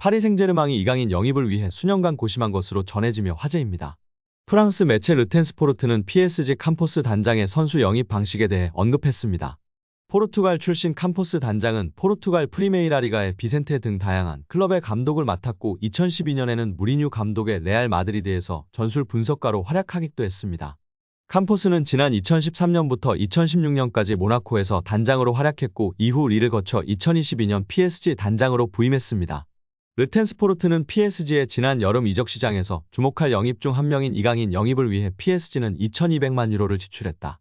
파리 생제르맹이 이강인 영입을 위해 수년간 고심한 것으로 전해지며 화제입니다. 프랑스 매체 르텐스포르트는 PSG 캄포스 단장의 선수 영입 방식에 대해 언급했습니다. 포르투갈 출신 캄포스 단장은 포르투갈 프리메이라 리가의 비센테 등 다양한 클럽의 감독을 맡았고 2012년에는 무리뉴 감독의 레알 마드리드에서 전술 분석가로 활약하기도 했습니다. 캄포스는 지난 2013년부터 2016년까지 모나코에서 단장으로 활약했고 이후 리를 거쳐 2022년 PSG 단장으로 부임했습니다. 르텐스포르트는 PSG의 지난 여름 이적 시장에서 주목할 영입 중 한 명인 이강인 영입을 위해 PSG는 2,200만 유로를 지출했다.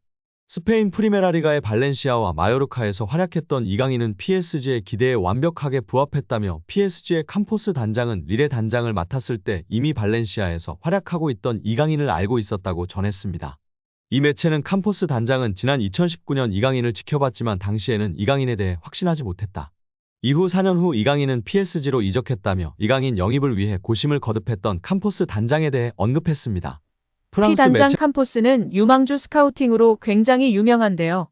스페인 프리메라 리가의 발렌시아와 마요르카에서 활약했던 이강인은 PSG의 기대에 완벽하게 부합했다며 PSG의 캄포스 단장은 릴의 단장을 맡았을 때 이미 발렌시아에서 활약하고 있던 이강인을 알고 있었다고 전했습니다. 이 매체는 캄포스 단장은 지난 2019년 이강인을 지켜봤지만 당시에는 이강인에 대해 확신하지 못했다. 이후 4년 후 이강인은 PSG로 이적했다며 이강인 영입을 위해 고심을 거듭했던 캄포스 단장에 대해 언급했습니다. 피 단장 캄포스는 유망주 스카우팅으로 굉장히 유명한데요.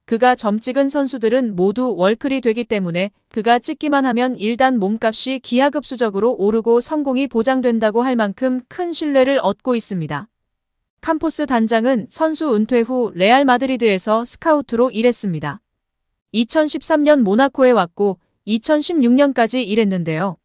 그가 점 찍은 선수들은 모두 월클이 되기 때문에 그가 찍기만 하면 일단 몸값이 기하급수적으로 오르고 성공이 보장된다고 할 만큼 큰 신뢰를 얻고 있습니다. 캄포스 단장은 선수 은퇴 후 레알 마드리드에서 스카우트로 일했습니다. 2013년 모나코에 왔고 2016년까지 일했는데요.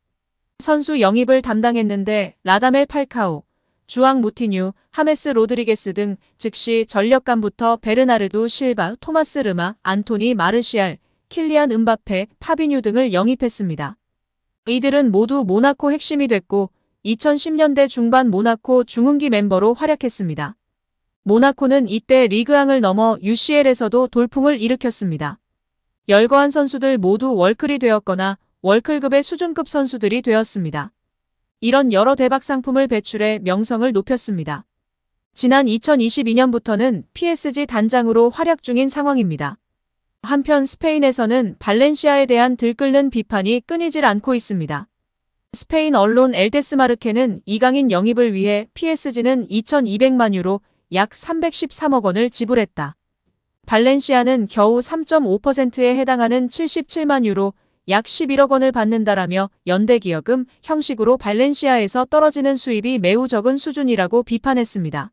선수 영입을 담당했는데 라다멜 팔카오, 주앙 무티뉴, 하메스 로드리게스 등 즉시 전력감부터 베르나르도 실바, 토마스 르마, 안토니 마르시알, 킬리안 음바페, 파비뉴 등을 영입했습니다. 이들은 모두 모나코 핵심이 됐고 2010년대 중반 모나코 중흥기 멤버로 활약했습니다. 모나코는 이때 리그앙을 넘어 UCL에서도 돌풍을 일으켰습니다. 열거한 선수들 모두 월클이 되었거나 월클급의 수준급 선수들이 되었습니다. 이런 여러 대박 상품을 배출해 명성을 높였습니다. 지난 2022년부터는 PSG 단장으로 활약 중인 상황입니다. 한편 스페인에서는 발렌시아에 대한 들끓는 비판이 끊이질 않고 있습니다. 스페인 언론 엘데스마르케는 이강인 영입을 위해 PSG는 2,200만 유로 약 313억 원을 지불했다. 발렌시아는 겨우 3.5%에 해당하는 77만 유로 약 11억 원을 받는다라며 연대기여금 형식으로 발렌시아에서 떨어지는 수입이 매우 적은 수준이라고 비판했습니다.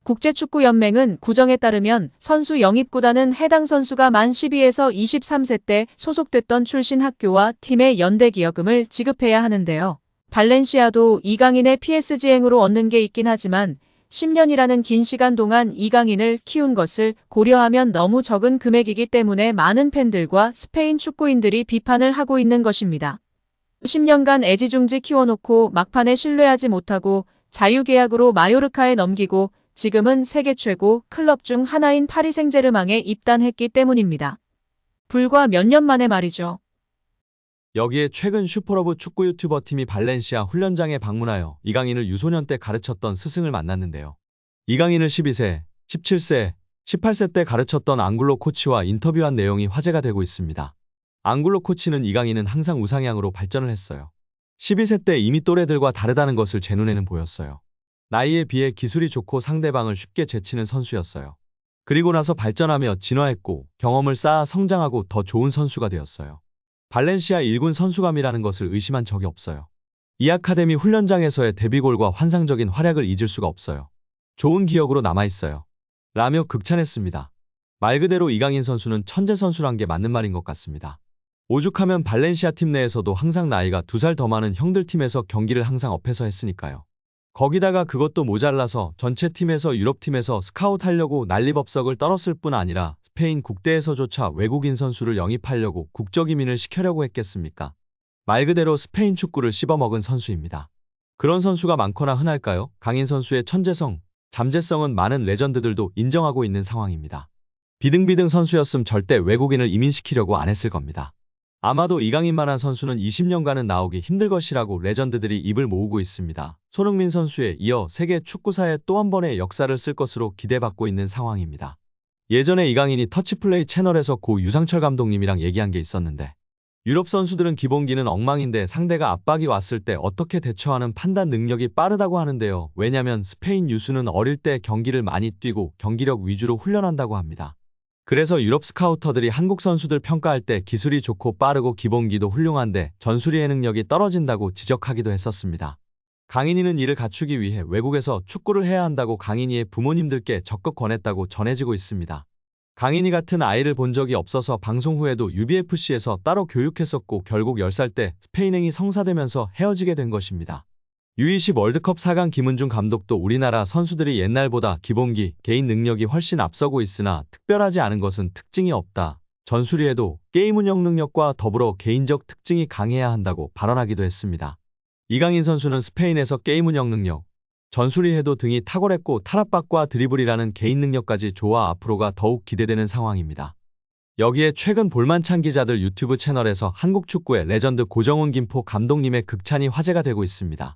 국제축구연맹은 구정에 따르면 선수 영입구단은 해당 선수가 만 12에서 23세 때 소속됐던 출신 학교와 팀의 연대기여금을 지급해야 하는데요. 발렌시아도 이강인의 PSG행으로 얻는 게 있긴 하지만 10년이라는 긴 시간 동안 이강인을 키운 것을 고려하면 너무 적은 금액이기 때문에 많은 팬들과 스페인 축구인들이 비판을 하고 있는 것입니다. 10년간 애지중지 키워놓고 막판에 신뢰하지 못하고 자유계약으로 마요르카에 넘기고 지금은 세계 최고 클럽 중 하나인 파리 생제르맹에 입단했기 때문입니다. 불과 몇 년 만에 말이죠. 여기에 최근 슈퍼러브 축구 유튜버 팀이 발렌시아 훈련장에 방문하여 이강인을 유소년 때 가르쳤던 스승을 만났는데요. 이강인을 12세, 17세, 18세 때 가르쳤던 앙굴로 코치와 인터뷰한 내용이 화제가 되고 있습니다. 앙굴로 코치는 이강인은 항상 우상향으로 발전을 했어요. 12세 때 이미 또래들과 다르다는 것을 제 눈에는 보였어요. 나이에 비해 기술이 좋고 상대방을 쉽게 제치는 선수였어요. 그리고 나서 발전하며 진화했고 경험을 쌓아 성장하고 더 좋은 선수가 되었어요. 발렌시아 1군 선수감이라는 것을 의심한 적이 없어요. 이 아카데미 훈련장에서의 데뷔골과 환상적인 활약을 잊을 수가 없어요. 좋은 기억으로 남아있어요. 라며 극찬했습니다. 말 그대로 이강인 선수는 천재 선수란 게 맞는 말인 것 같습니다. 오죽하면 발렌시아 팀 내에서도 항상 나이가 2살 더 많은 형들 팀에서 경기를 항상 업해서 했으니까요. 거기다가 그것도 모자라서 전체 팀에서 유럽팀에서 스카웃하려고 난리법석을 떨었을 뿐 아니라 스페인 국대에서조차 외국인 선수를 영입하려고 국적이민을 시켜려고 했겠습니까? 말 그대로 스페인 축구를 씹어먹은 선수입니다. 그런 선수가 많거나 흔할까요? 강인 선수의 천재성, 잠재성은 많은 레전드들도 인정하고 있는 상황입니다. 비등비등 선수였음 절대 외국인을 이민시키려고 안 했을 겁니다. 아마도 이강인만한 선수는 20년간은 나오기 힘들 것이라고 레전드들이 입을 모으고 있습니다. 손흥민 선수에 이어 세계 축구사에 또 한 번의 역사를 쓸 것으로 기대받고 있는 상황입니다. 예전에 이강인이 터치플레이 채널에서 고 유상철 감독님이랑 얘기한 게 있었는데 유럽 선수들은 기본기는 엉망인데 상대가 압박이 왔을 때 어떻게 대처하는 판단 능력이 빠르다고 하는데요. 왜냐면 스페인 유수는 어릴 때 경기를 많이 뛰고 경기력 위주로 훈련한다고 합니다. 그래서 유럽 스카우터들이 한국 선수들 평가할 때 기술이 좋고 빠르고 기본기도 훌륭한데 전술이해 능력이 떨어진다고 지적하기도 했었습니다. 강인이는 이를 갖추기 위해 외국에서 축구를 해야 한다고 강인이의 부모님들께 적극 권했다고 전해지고 있습니다. 강인이 같은 아이를 본 적이 없어서 방송 후에도 UBFC에서 따로 교육했었고 결국 10살 때 스페인행이 성사되면서 헤어지게 된 것입니다. U20 월드컵 4강 김은중 감독도 우리나라 선수들이 옛날보다 기본기, 개인 능력이 훨씬 앞서고 있으나 특별하지 않은 것은 특징이 없다. 전술이해도 게임 운영 능력과 더불어 개인적 특징이 강해야 한다고 발언하기도 했습니다. 이강인 선수는 스페인에서 게임 운영 능력, 전술이해도 등이 탁월했고 탈압박과 드리블이라는 개인 능력까지 좋아 앞으로가 더욱 기대되는 상황입니다. 여기에 최근 볼만찬 기자들 유튜브 채널에서 한국 축구의 레전드 고정훈 김포 감독님의 극찬이 화제가 되고 있습니다.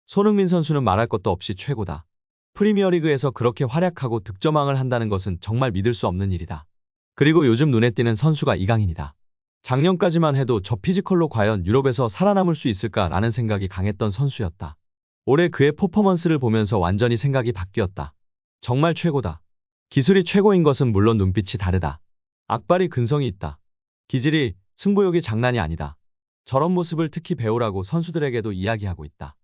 손흥민 선수는 말할 것도 없이 최고다. 프리미어리그에서 그렇게 활약하고 득점왕을 한다는 것은 정말 믿을 수 없는 일이다. 그리고 요즘 눈에 띄는 선수가 이강인이다. 작년까지만 해도 저 피지컬로 과연 유럽에서 살아남을 수 있을까라는 생각이 강했던 선수였다. 올해 그의 퍼포먼스를 보면서 완전히 생각이 바뀌었다. 정말 최고다. 기술이 최고인 것은 물론 눈빛이 다르다. 악발이 근성이 있다. 기질이, 승부욕이 장난이 아니다. 저런 모습을 특히 배우라고 선수들에게도 이야기하고 있다.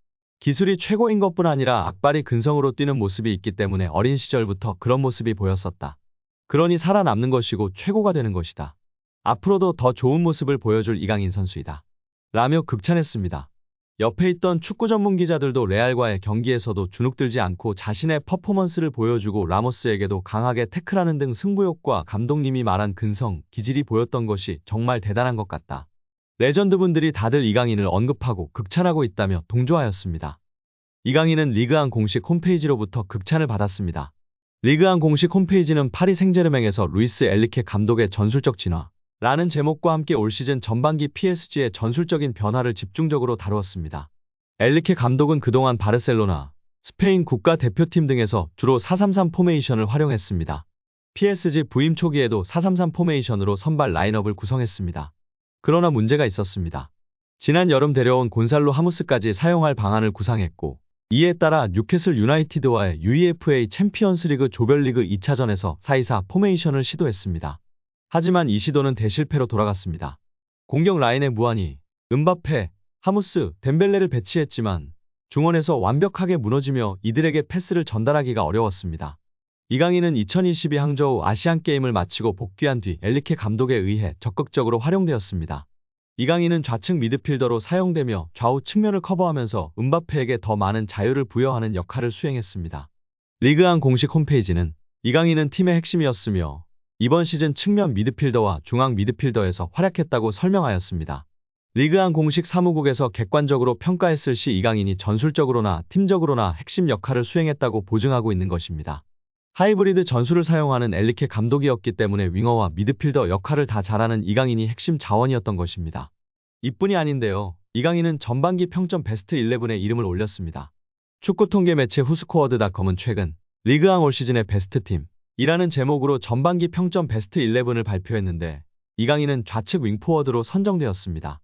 기술이 최고인 것뿐 아니라 악발이 근성으로 뛰는 모습이 있기 때문에 어린 시절부터 그런 모습이 보였었다. 그러니 살아남는 것이고 최고가 되는 것이다. 앞으로도 더 좋은 모습을 보여줄 이강인 선수이다. 라며 극찬했습니다. 옆에 있던 축구 전문 기자들도 레알과의 경기에서도 주눅들지 않고 자신의 퍼포먼스를 보여주고 라모스에게도 강하게 태클하는 등 승부욕과 감독님이 말한 근성, 기질이 보였던 것이 정말 대단한 것 같다. 레전드분들이 다들 이강인을 언급하고 극찬하고 있다며 동조하였습니다. 이강인은 리그안 공식 홈페이지로부터 극찬을 받았습니다. 리그안 공식 홈페이지는 파리 생제르맹에서 루이스 엘리케 감독의 전술적 진화 라는 제목과 함께 올 시즌 전반기 PSG의 전술적인 변화를 집중적으로 다루었습니다. 엘리케 감독은 그동안 바르셀로나, 스페인 국가대표팀 등에서 주로 4-3-3 포메이션을 활용했습니다. PSG 부임 초기에도 4-3-3 포메이션으로 선발 라인업을 구성했습니다. 그러나 문제가 있었습니다. 지난 여름 데려온 곤살로 하무스까지 사용할 방안을 구상했고 이에 따라 뉴캐슬 유나이티드와의 UEFA 챔피언스리그 조별리그 2차전에서 4-2-4 포메이션을 시도했습니다. 하지만 이 시도는 대실패로 돌아갔습니다. 공격 라인에 무한히 음바페, 하무스, 덴벨레를 배치했지만 중원에서 완벽하게 무너지며 이들에게 패스를 전달하기가 어려웠습니다. 이강인은 2022 항저우 아시안게임을 마치고 복귀한 뒤 엘리케 감독에 의해 적극적으로 활용되었습니다. 이강인은 좌측 미드필더로 사용되며 좌우 측면을 커버하면서 음바페에게 더 많은 자유를 부여하는 역할을 수행했습니다. 리그안 공식 홈페이지는 이강인은 팀의 핵심이었으며 이번 시즌 측면 미드필더와 중앙 미드필더에서 활약했다고 설명하였습니다. 리그안 공식 사무국에서 객관적으로 평가했을 시 이강인이 전술적으로나 팀적으로나 핵심 역할을 수행했다고 보증하고 있는 것입니다. 하이브리드 전술을 사용하는 엘리케 감독이었기 때문에 윙어와 미드필더 역할을 다 잘하는 이강인이 핵심 자원이었던 것입니다. 이뿐이 아닌데요. 이강인은 전반기 평점 베스트 11에 이름을 올렸습니다. 축구 통계 매체 후스코어드닷컴은 최근 리그안 올 시즌의 베스트 팀 이라는 제목으로 전반기 평점 베스트 11을 발표했는데 이강인은 좌측 윙포워드로 선정되었습니다.